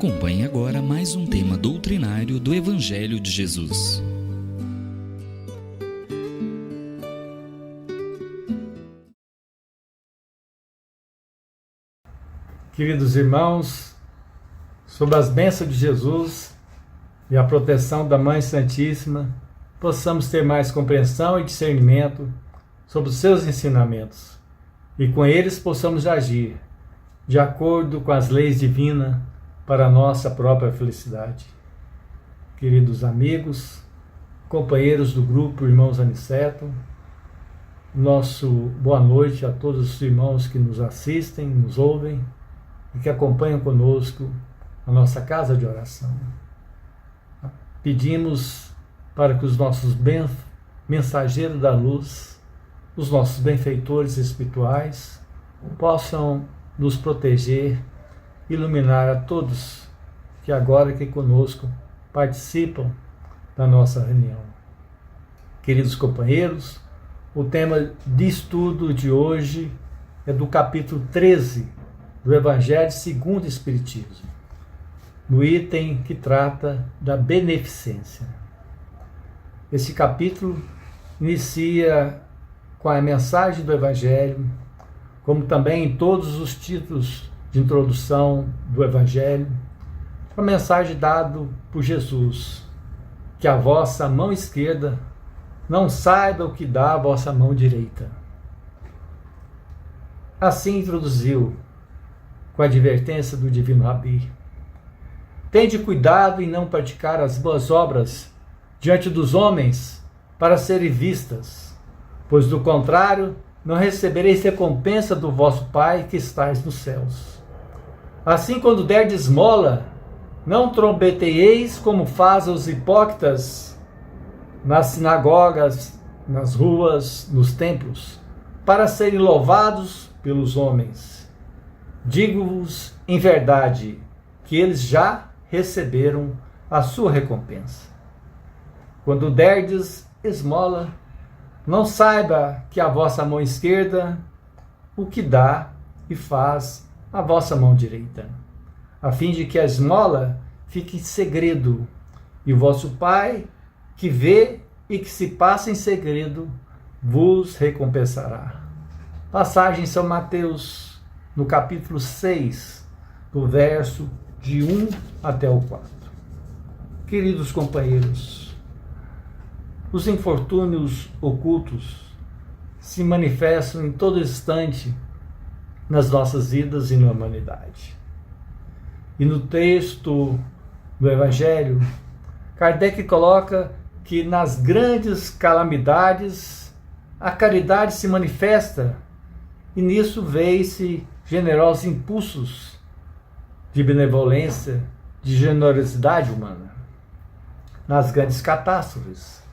Acompanhe agora mais um tema doutrinário do Evangelho de Jesus. Queridos irmãos, sob as bênçãos de Jesus e a proteção da Mãe Santíssima, possamos ter mais compreensão e discernimento sobre os seus ensinamentos e com eles possamos agir de acordo com as leis divinas para a nossa própria felicidade. Queridos amigos, companheiros do grupo Irmãos Aniceto, nosso boa noite a todos os irmãos que nos assistem, nos ouvem e que acompanham conosco a nossa casa de oração. Pedimos para que os nossos mensageiros da luz, os nossos benfeitores espirituais, possam nos proteger, iluminar a todos que agora aqui conosco participam da nossa reunião. Queridos companheiros, o tema de estudo de hoje é do capítulo 13 do Evangelho segundo o Espiritismo, no item que trata da beneficência. Esse capítulo inicia com a mensagem do Evangelho, como também em todos os títulos de introdução do Evangelho, a mensagem dada por Jesus, que a vossa mão esquerda não saiba o que dá a vossa mão direita. Assim introduziu, com a advertência do Divino Rabi: tende cuidado em não praticar as boas obras diante dos homens para serem vistas, pois do contrário não recebereis recompensa do vosso Pai que estais nos céus. Assim, quando derdes esmola, não trombeteieis como fazem os hipócritas nas sinagogas, nas ruas, nos templos, para serem louvados pelos homens. Digo-vos em verdade que eles já receberam a sua recompensa. Quando derdes esmola, não saiba que a vossa mão esquerda o que dá e faz a vossa mão direita, a fim de que a esmola fique em segredo, e o vosso Pai, que vê e que se passa em segredo, vos recompensará. Passagem em São Mateus, no capítulo 6, do verso de 1 até o 4. Queridos companheiros, os infortúnios ocultos se manifestam em todo instante nas nossas vidas e na humanidade. E no texto do Evangelho, Kardec coloca que nas grandes calamidades a caridade se manifesta, e nisso vê-se generosos impulsos de benevolência, de generosidade humana. Nas grandes catástrofes,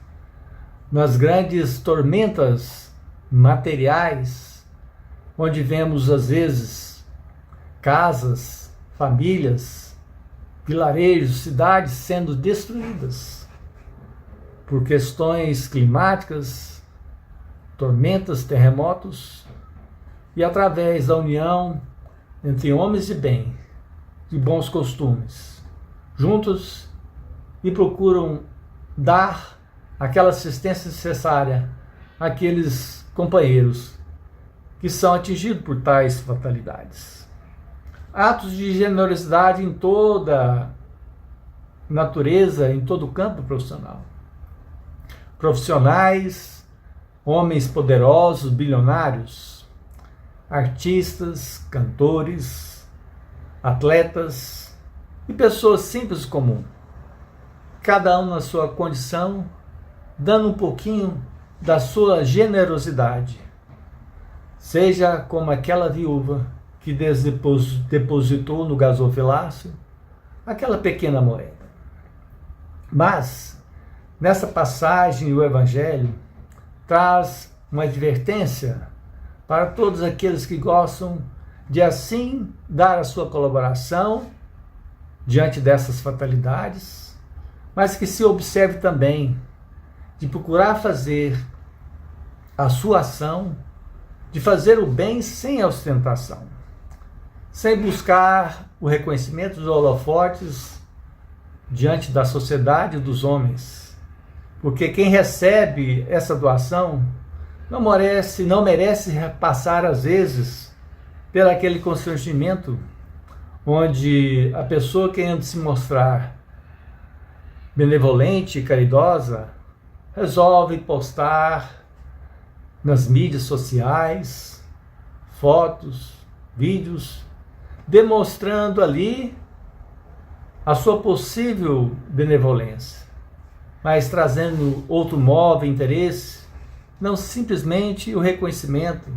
nas grandes tormentas materiais, onde vemos às vezes casas, famílias, vilarejos, cidades sendo destruídas por questões climáticas, tormentas, terremotos, e através da união entre homens de bem, de bons costumes, juntos e procuram dar aquela assistência necessária àqueles companheiros que são atingidos por tais fatalidades. Atos de generosidade em toda natureza, em todo o campo profissional. Profissionais, homens poderosos, bilionários, artistas, cantores, atletas e pessoas simples e comuns, cada um na sua condição, dando um pouquinho da sua generosidade. Seja como aquela viúva que depositou no gasofilácio aquela pequena moeda. Mas, nessa passagem, o Evangelho traz uma advertência para todos aqueles que gostam de assim dar a sua colaboração diante dessas fatalidades, mas que se observe também de procurar fazer a sua ação, de fazer o bem sem ostentação. sem buscar o reconhecimento dos holofotes diante da sociedade e dos homens. Porque quem recebe essa doação não merece passar, às vezes, pelo aquele constrangimento onde a pessoa, querendo se mostrar benevolente e caridosa, resolve postar nas mídias sociais fotos, vídeos, demonstrando ali a sua possível benevolência, mas trazendo outro móvel interesse, não simplesmente o reconhecimento,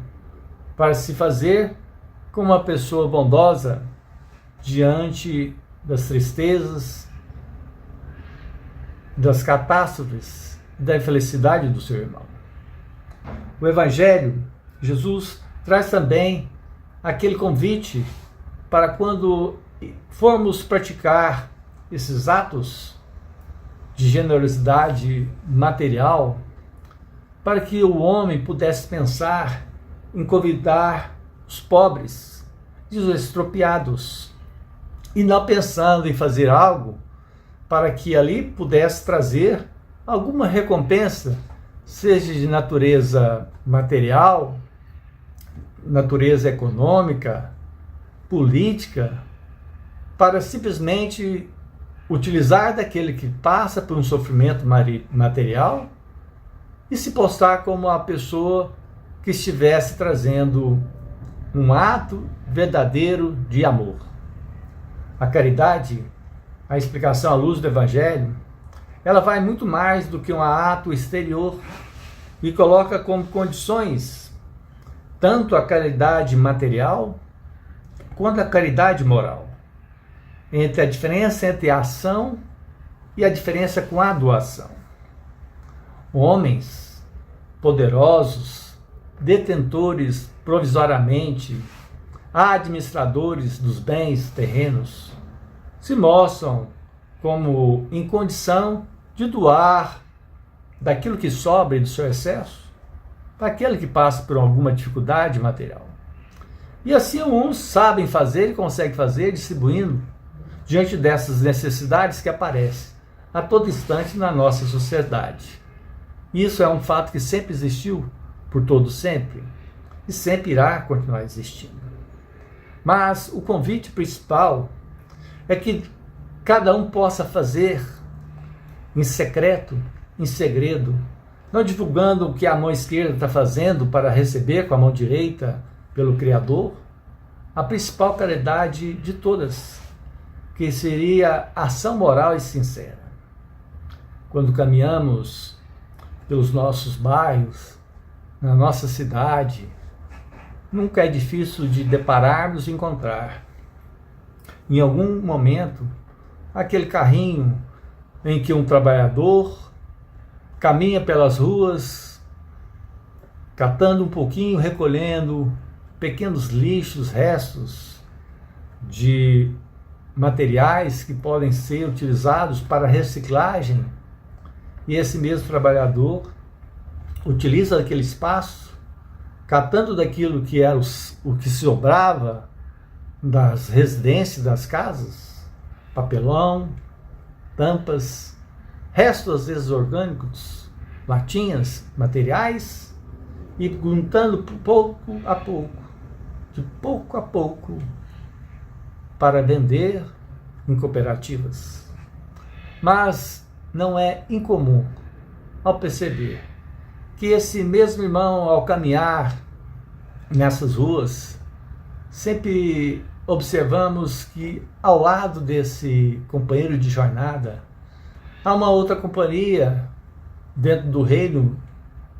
para se fazer como uma pessoa bondosa diante das tristezas, das catástrofes e da infelicidade do seu irmão. O Evangelho, Jesus, traz também aquele convite para quando formos praticar esses atos de generosidade material, para que o homem pudesse pensar em convidar os pobres e os extropiados, e não pensando em fazer algo para que ali pudesse trazer alguma recompensa, seja de natureza material, natureza econômica, política, para simplesmente utilizar daquele que passa por um sofrimento material e se postar como a pessoa que estivesse trazendo um ato verdadeiro de amor. A caridade, a explicação à luz do Evangelho, ela vai muito mais do que um ato exterior e coloca como condições tanto a caridade material quanto a caridade moral, entre a diferença entre a ação e a diferença com a doação. Homens poderosos, detentores provisoriamente, administradores dos bens terrenos, se mostram como em condição de doar daquilo que sobra e do seu excesso para aquele que passa por alguma dificuldade material. E assim uns sabem fazer e conseguem fazer, distribuindo diante dessas necessidades que aparecem a todo instante na nossa sociedade. Isso é um fato que sempre existiu, por todo sempre, e sempre irá continuar existindo. Mas o convite principal é que cada um possa fazer em secreto, em segredo, não divulgando o que a mão esquerda está fazendo para receber com a mão direita pelo Criador, a principal caridade de todas, que seria ação moral e sincera. Quando caminhamos pelos nossos bairros, na nossa cidade, nunca é difícil de depararmos e encontrar, em algum momento, aquele carrinho em que um trabalhador caminha pelas ruas, catando um pouquinho, recolhendo pequenos lixos, restos de materiais que podem ser utilizados para reciclagem, e esse mesmo trabalhador utiliza aquele espaço, catando daquilo que era o que sobrava das residências, das casas, papelão, tampas, restos às vezes orgânicos, latinhas, materiais, e juntando pouco a pouco, de pouco a pouco, para vender em cooperativas. Mas não é incomum, ao perceber que esse mesmo irmão, ao caminhar nessas ruas, sempre observamos que ao lado desse companheiro de jornada há uma outra companhia dentro do reino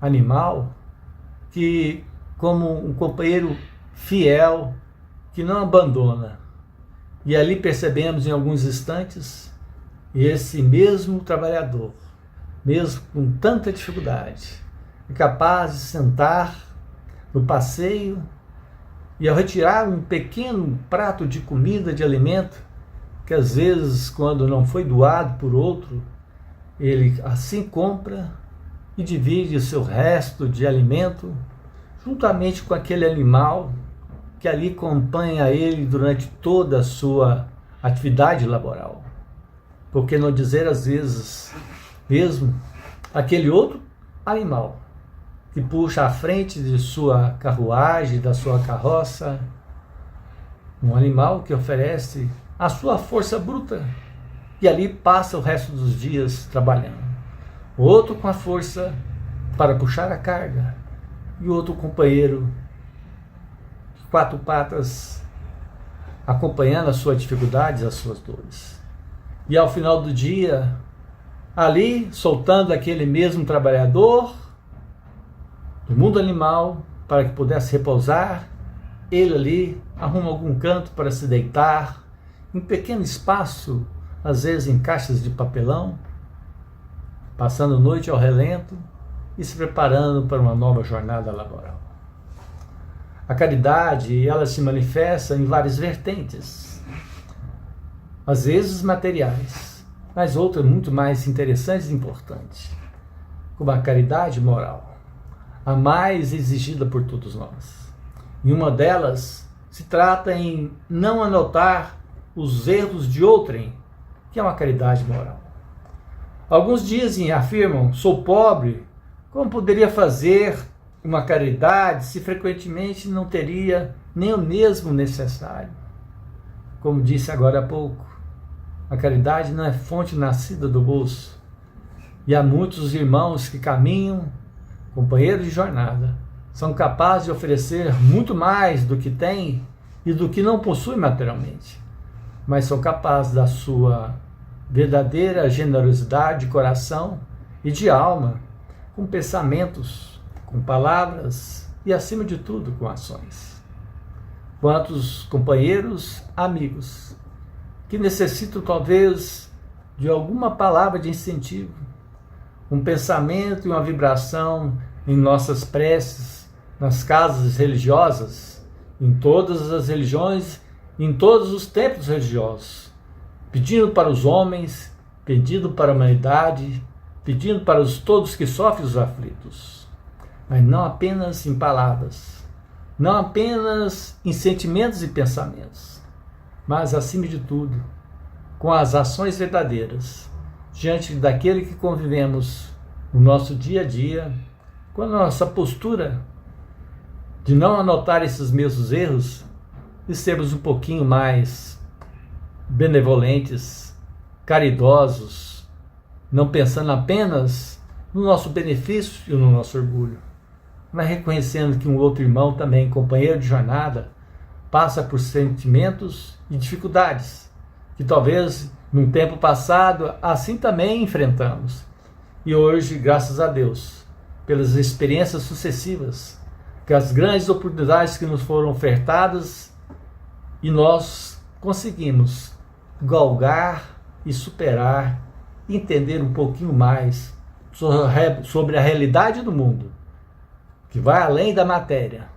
animal que, como um companheiro fiel, que não abandona. E ali percebemos em alguns instantes esse mesmo trabalhador, mesmo com tanta dificuldade, é capaz de sentar no passeio e, ao retirar um pequeno prato de comida, de alimento, que às vezes, quando não foi doado por outro, ele assim compra e divide o seu resto de alimento juntamente com aquele animal que ali acompanha ele durante toda a sua atividade laboral. Por que não dizer, às vezes, mesmo aquele outro animal que puxa à frente de sua carruagem, da sua carroça, um animal que oferece a sua força bruta e ali passa o resto dos dias trabalhando. Outro com a força para puxar a carga e outro companheiro de quatro patas acompanhando as suas dificuldades, as suas dores. E ao final do dia, ali soltando aquele mesmo trabalhador do mundo animal para que pudesse repousar, ele ali arruma algum canto para se deitar, em pequeno espaço, às vezes em caixas de papelão, passando noite ao relento e se preparando para uma nova jornada laboral. A caridade, ela se manifesta em várias vertentes, às vezes materiais, mas outras muito mais interessantes e importantes, como a caridade moral, a mais exigida por todos nós. E uma delas se trata em não anotar os erros de outrem, que é uma caridade moral. Alguns dizem e afirmam: sou pobre, como poderia fazer uma caridade se frequentemente não teria nem o mesmo necessário? Como disse agora há pouco, a caridade não é fonte nascida do bolso. E há muitos irmãos que caminham, companheiros de jornada, são capazes de oferecer muito mais do que têm e do que não possuem materialmente, mas são capazes da sua verdadeira generosidade de coração e de alma, com pensamentos, com palavras e, acima de tudo, com ações. Quantos companheiros, amigos, que necessitam talvez de alguma palavra de incentivo, um pensamento e uma vibração em nossas preces, nas casas religiosas, em todas as religiões, em todos os templos religiosos, pedindo para os homens, pedindo para a humanidade, pedindo para todos que sofrem os aflitos, mas não apenas em palavras, não apenas em sentimentos e pensamentos, mas, acima de tudo, com as ações verdadeiras, diante daquele que convivemos no nosso dia a dia, com a nossa postura de não anotar esses mesmos erros e sermos um pouquinho mais benevolentes, caridosos, não pensando apenas no nosso benefício e no nosso orgulho, mas reconhecendo que um outro irmão também, companheiro de jornada, passa por sentimentos e dificuldades que talvez num tempo passado assim também enfrentamos. E hoje, graças a Deus, pelas experiências sucessivas, que as grandes oportunidades que nos foram ofertadas, e nós conseguimos galgar e superar, entender um pouquinho mais sobre a realidade do mundo, que vai além da matéria,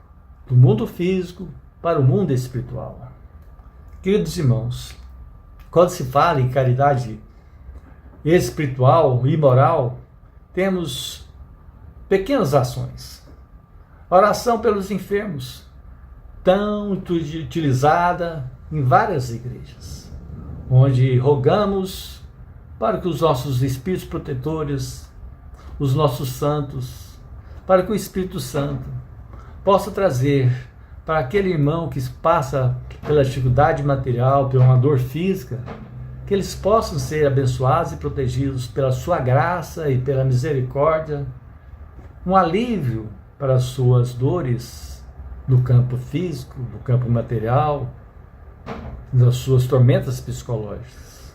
do mundo físico para o mundo espiritual. Queridos irmãos, quando se fala em caridade espiritual e moral, temos pequenas ações. Oração pelos enfermos, tão utilizada em várias igrejas, onde rogamos para que os nossos espíritos protetores, os nossos santos, para que o Espírito Santo possa trazer para aquele irmão que passa pela dificuldade material, pela uma dor física, que eles possam ser abençoados e protegidos pela sua graça e pela misericórdia, um alívio para as suas dores do campo físico, do campo material, das suas tormentas psicológicas.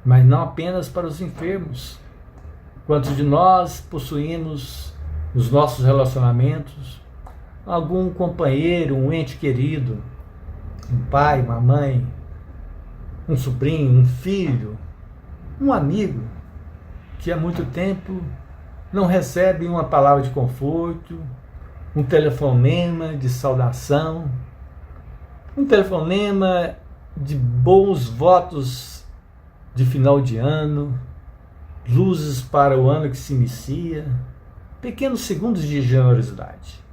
Mas não apenas para os enfermos. Quantos de nós possuímos nos nossos relacionamentos algum companheiro, um ente querido, um pai, uma mãe, um sobrinho, um filho, um amigo, que há muito tempo não recebe uma palavra de conforto, um telefonema de saudação, um telefonema de bons votos de final de ano, luzes para o ano que se inicia, pequenos segundos de generosidade.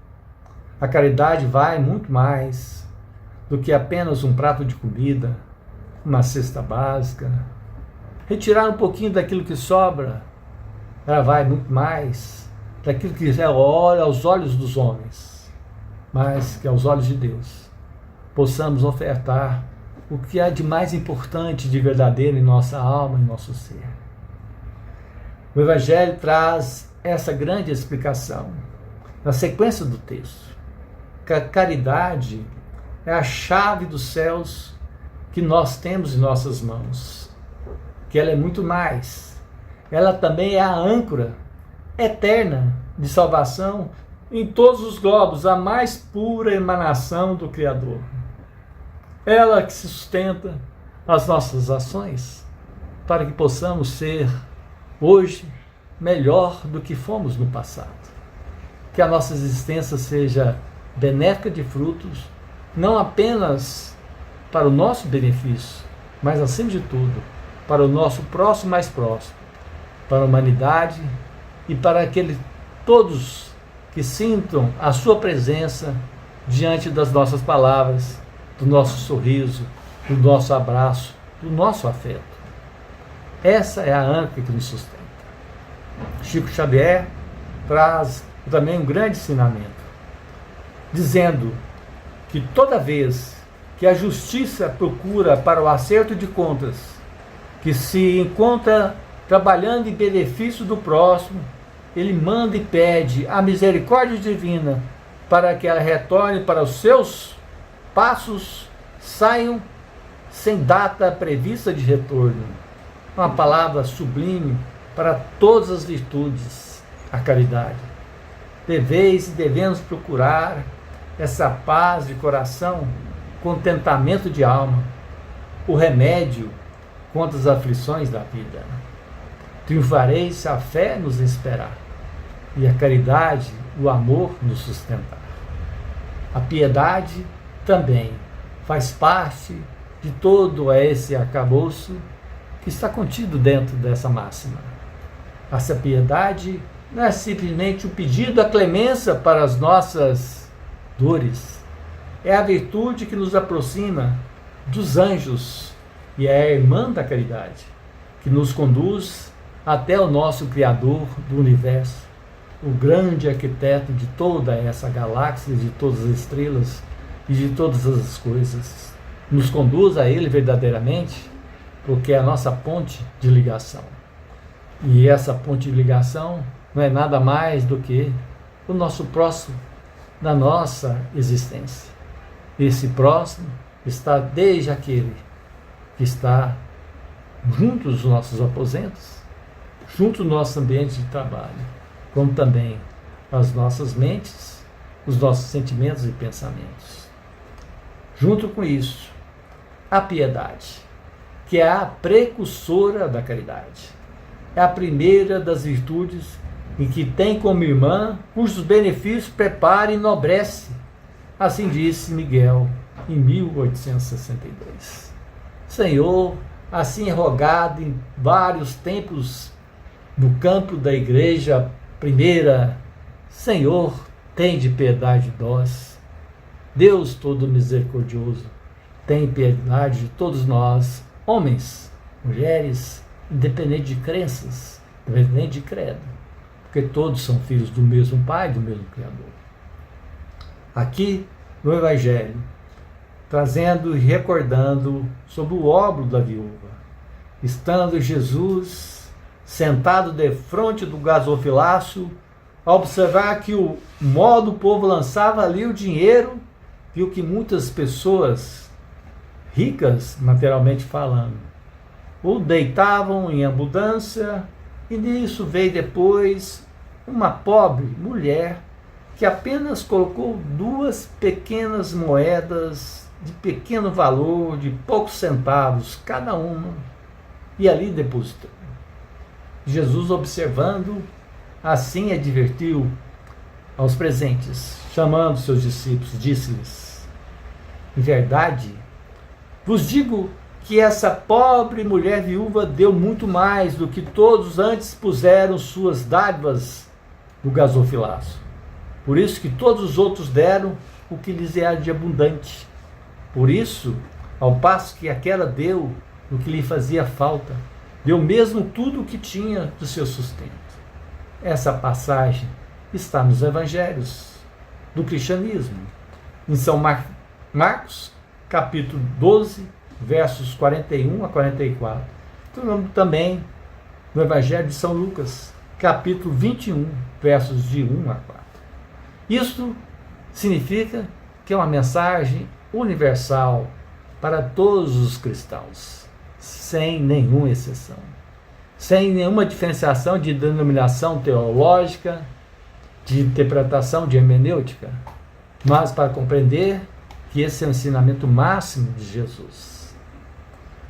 A caridade vai muito mais do que apenas um prato de comida, uma cesta básica. Retirar um pouquinho daquilo que sobra, ela vai muito mais daquilo que é olha aos olhos dos homens, mas que aos olhos de Deus possamos ofertar o que há de mais importante, de verdadeiro em nossa alma, em nosso ser. O Evangelho traz essa grande explicação na sequência do texto, que a caridade é a chave dos céus que nós temos em nossas mãos, que ela é muito mais. Ela também é a âncora eterna de salvação em todos os globos, a mais pura emanação do Criador. Ela que sustenta as nossas ações para que possamos ser hoje melhor do que fomos no passado. Que a nossa existência seja benéfica de frutos, não apenas para o nosso benefício, mas acima de tudo, para o nosso próximo mais próximo, para a humanidade e para todos que sintam a sua presença diante das nossas palavras, do nosso sorriso, do nosso abraço, do nosso afeto. Essa é a âncora que nos sustenta. Chico Xavier traz também um grande ensinamento, dizendo que toda vez que a justiça procura para o acerto de contas, que se encontra trabalhando em benefício do próximo, ele manda e pede a misericórdia divina para que ela retorne para os seus passos, saiam sem data prevista de retorno. Uma palavra sublime para todas as virtudes, a caridade. Deveis e devemos procurar essa paz de coração, contentamento de alma, o remédio contra as aflições da vida. Triunfareis se a fé nos esperar e a caridade, o amor nos sustentar. A piedade também faz parte de todo esse arcabouço que está contido dentro dessa máxima. Essa piedade não é simplesmente o pedido à clemência para as nossas dores. É a virtude que nos aproxima dos anjos e é a irmã da caridade, que nos conduz até o nosso Criador do universo, o grande arquiteto de toda essa galáxia, de todas as estrelas e de todas as coisas. Nos conduz a Ele verdadeiramente, porque é a nossa ponte de ligação. E essa ponte de ligação não é nada mais do que o nosso próximo da nossa existência. Esse próximo está desde aquele que está junto dos nossos aposentos, junto do nosso ambiente de trabalho, como também as nossas mentes, os nossos sentimentos e pensamentos. Junto com isso, a piedade, que é a precursora da caridade. É a primeira das virtudes em que tem como irmã cujos benefícios prepara e enobrece. Assim disse Miguel em 1862. Senhor, assim é rogado em vários tempos no campo da igreja primeira, Senhor, tende piedade de nós. Deus todo misericordioso, tem piedade de todos nós, homens, mulheres, independente de crenças, independente de credo, porque todos são filhos do mesmo Pai, do mesmo Criador. Aqui no Evangelho, trazendo e recordando sobre o óbolo da viúva, estando Jesus sentado defronte do gasofilácio, a observar que o modo o povo lançava ali o dinheiro, viu que muitas pessoas ricas, materialmente falando, o deitavam em abundância, e nisso veio depois uma pobre mulher que apenas colocou 2 pequenas moedas de pequeno valor, de poucos centavos cada uma, e ali depositou. Jesus, observando, assim advertiu aos presentes, chamando seus discípulos, disse-lhes: em verdade, vos digo que essa pobre mulher viúva deu muito mais do que todos antes puseram suas dádivas no gasofilácio. Por isso que todos os outros deram o que lhes era de abundante. Por isso, ao passo que aquela deu o que lhe fazia falta, deu mesmo tudo o que tinha do seu sustento. Essa passagem está nos evangelhos do cristianismo. Em São Marcos, capítulo 12, versos 41 a 44. Também no evangelho de São Lucas, capítulo 21, versos de 1 a 4. Isto significa que é uma mensagem universal para todos os cristãos, sem nenhuma exceção, sem nenhuma diferenciação de denominação teológica, de interpretação, de hermenêutica, mas para compreender que esse é o ensinamento máximo de Jesus.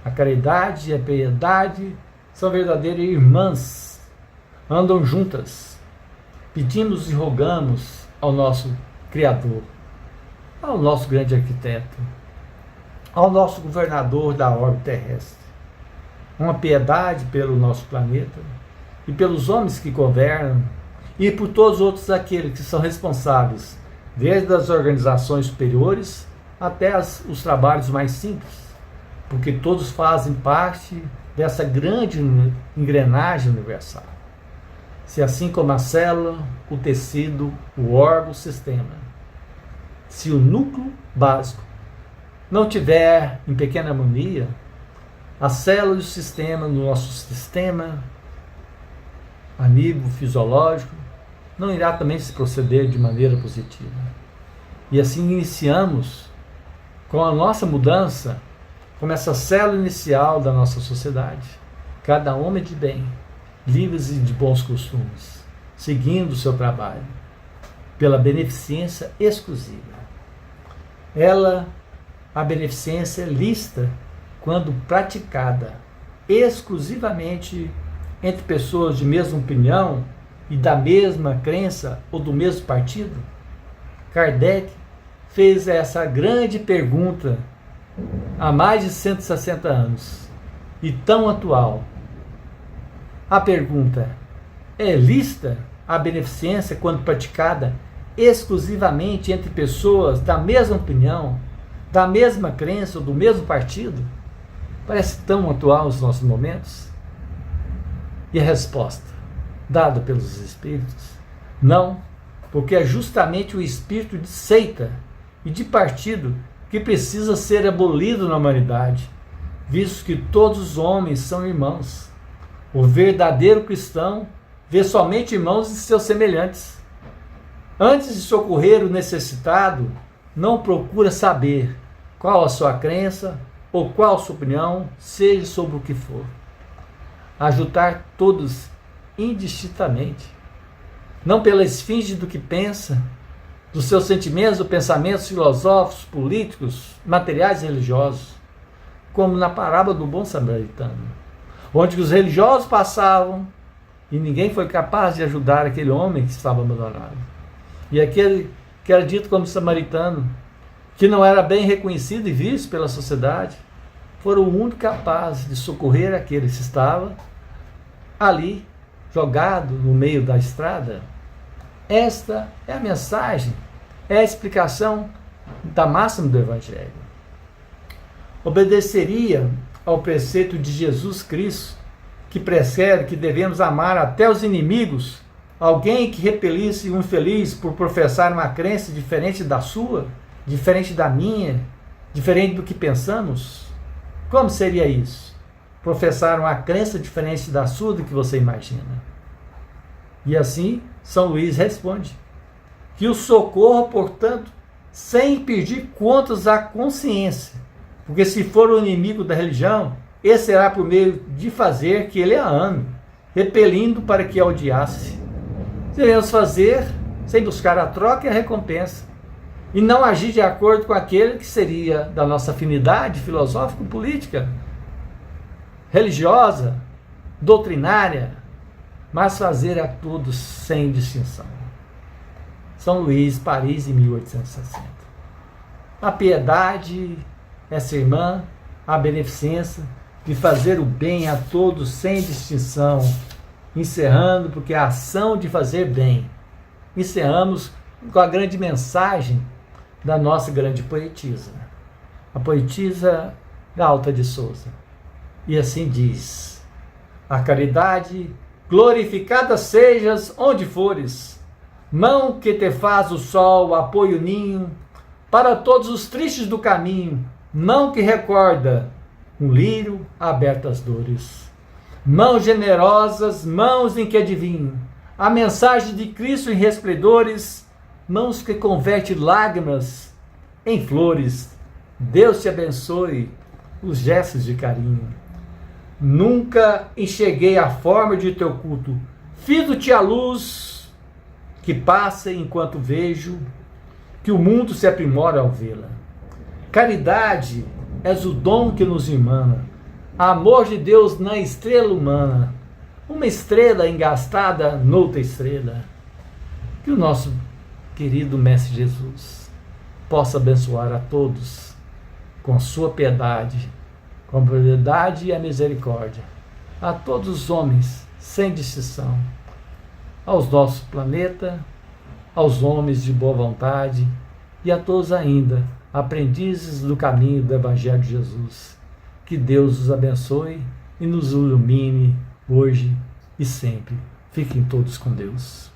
A caridade e a piedade são verdadeiras irmãs, andam juntas. Pedimos e rogamos ao nosso Criador, ao nosso grande arquiteto, ao nosso governador da orbe terrestre, uma piedade pelo nosso planeta e pelos homens que governam e por todos os outros aqueles que são responsáveis, desde as organizações superiores até os trabalhos mais simples, porque todos fazem parte dessa grande engrenagem universal. Se assim como a célula, o tecido, o órgão, o sistema, se o núcleo básico não tiver em pequena harmonia, a célula e o sistema no nosso sistema a nível fisiológico não irá também se proceder de maneira positiva. E assim iniciamos com a nossa mudança, como essa célula inicial da nossa sociedade, cada homem de bem, livres e de bons costumes, seguindo o seu trabalho, pela beneficência exclusiva. A beneficência é lícita quando praticada exclusivamente entre pessoas de mesma opinião e da mesma crença ou do mesmo partido. Kardec fez essa grande pergunta há mais de 160 anos e tão atual. A pergunta: é lícita a beneficência quando praticada exclusivamente entre pessoas da mesma opinião, da mesma crença ou do mesmo partido? Parece tão atual nos nossos momentos. E a resposta, dada pelos espíritos: não, porque é justamente o espírito de seita e de partido que precisa ser abolido na humanidade, visto que todos os homens são irmãos. O verdadeiro cristão vê somente irmãos e seus semelhantes. Antes de socorrer o necessitado, não procura saber qual a sua crença ou qual a sua opinião, seja sobre o que for. Ajudar todos indistintamente, não pela esfinge do que pensa, dos seus sentimentos ou pensamentos filosóficos, políticos, materiais e religiosos, como na parábola do bom samaritano, onde os religiosos passavam e ninguém foi capaz de ajudar aquele homem que estava abandonado. E aquele que era dito como samaritano, que não era bem reconhecido e visto pela sociedade, foram o único capaz de socorrer aquele que estava ali, jogado no meio da estrada. Esta é a mensagem, é a explicação da máxima do Evangelho. Obedeceria ao preceito de Jesus Cristo, que prescreve que devemos amar até os inimigos, alguém que repelisse um infeliz por professar uma crença diferente da sua, diferente da minha, diferente do que pensamos? Como seria isso? Professar uma crença diferente da sua do que você imagina. E assim, São Luís responde que o socorra, portanto, sem pedir contas à consciência, porque se for o inimigo da religião, esse será por meio de fazer que ele a ame, repelindo para que a odiasse. Devemos fazer sem buscar a troca e a recompensa, e não agir de acordo com aquele que seria da nossa afinidade filosófico-política, religiosa, doutrinária, mas fazer a todos sem distinção. São Luís, Paris, em 1860. A piedade, essa irmã, a beneficência, de fazer o bem a todos sem distinção, encerrando, porque a ação de fazer bem. Encerramos com a grande mensagem da nossa grande poetisa. a poetisa Galta de Souza. E assim diz: a caridade, glorificada sejas onde fores, mão que te faz o sol, apoio ninho, para todos os tristes do caminho, mão que recorda um lírio aberto às dores. Mãos generosas, mãos em que adivinho a mensagem de Cristo em resplendores, mãos que converte lágrimas em flores. Deus te abençoe os gestos de carinho. Nunca enxerguei a forma de teu culto, fido-te a luz que passa enquanto vejo que o mundo se aprimora ao vê-la. Caridade és o dom que nos emana, amor de Deus na estrela humana, uma estrela engastada noutra estrela. Que o nosso querido Mestre Jesus possa abençoar a todos com sua piedade, com a bondade e a misericórdia, a todos os homens, sem distinção, aos nossos planeta, aos homens de boa vontade e a todos ainda, aprendizes do caminho do Evangelho de Jesus. Que Deus os abençoe e nos ilumine hoje e sempre. Fiquem todos com Deus.